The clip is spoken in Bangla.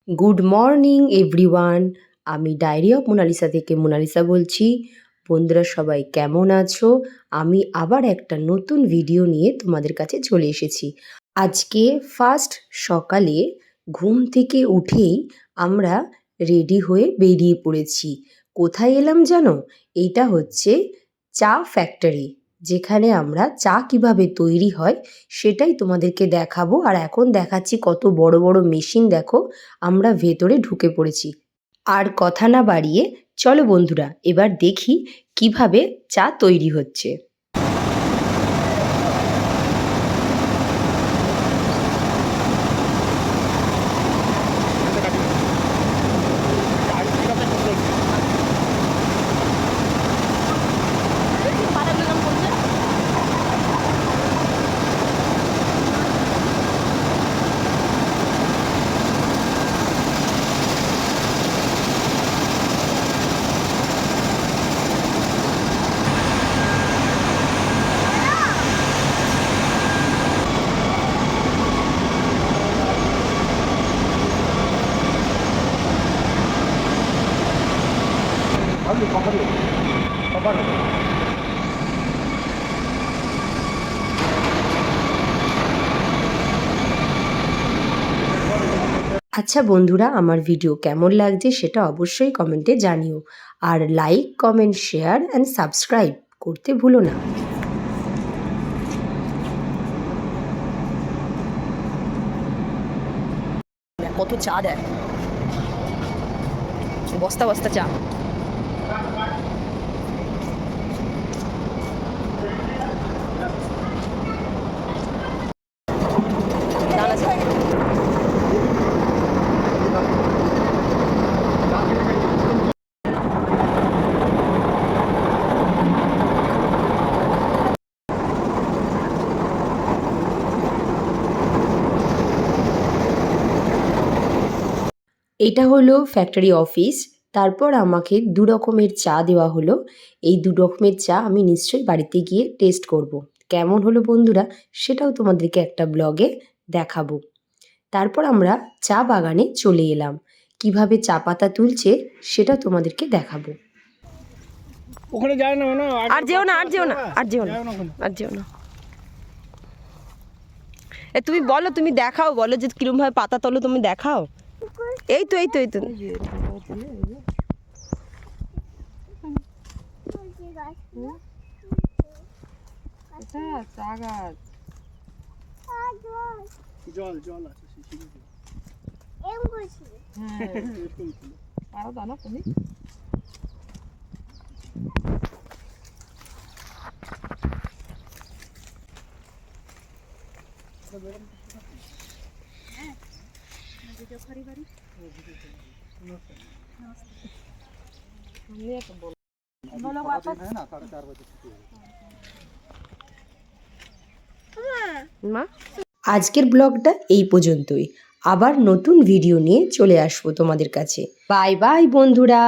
Good morning everyone. আমি ডায়েরি অফ মোনালিসা থেকে মোনালিসা বলছি। বন্ধুরা সবাই কেমন আছো? আমি আবার একটা নতুন ভিডিও নিয়ে তোমাদের কাছে চলে এসেছি। আজকে ফার্স্ট সকালে ঘুম থেকে উঠেই আমরা রেডি হয়ে বেরিয়ে পড়েছি। কোথায় এলাম জানো? এইটা হচ্ছে চা ফ্যাক্টরি, যেখানে আমরা চা কিভাবে তৈরি হয় সেটাই তোমাদেরকে দেখাবো। আর এখন দেখাচ্ছি কত বড় বড় মেশিন, দেখো। আমরা ভেতরে ঢুকে পড়েছি। আর কথা না বাড়িয়ে চলো বন্ধুরা এবার দেখি কিভাবে চা তৈরি হচ্ছে। আচ্ছা বন্ধুরা, আমার ভিডিও কেমন লাগছে সেটা অবশ্যই কমেন্টে জানিও। আর like, comment, share and subscribe করতে ভুলো না। কত চা দেয়, বস্তা বস্তা চা। এটা হলো ফ্যাক্টরি অফিস। তারপর আমাকে দু রকমের চা দেওয়া হলো। এই দু রকমের চা আমি নিশ্চয়ই বাড়িতে গিয়ে টেস্ট করব। কেমন হলো বন্ধুরা সেটাও তোমাদেরকে একটা ব্লগে দেখাবো। তারপর আমরা চা বাগানে চলে এলাম। কিভাবে চা পাতা তুলছে সেটা তোমাদেরকে দেখাবো। ওখানে যায় না, আর যেও না, আর যেও না, আর যেও না, আর যেও না। তুমি বলো, তুমি দেখাও, বলো যে কিরম ভাবে পাতা তোলো, তুমি দেখাও। এই তো এই তো এই তো জল জল আছে আরো দাও তুমি। আজকের ব্লগটা এই পর্যন্তই। আবার নতুন ভিডিও নিয়ে চলে আসবো তোমাদের কাছে। বাই বাই বন্ধুরা।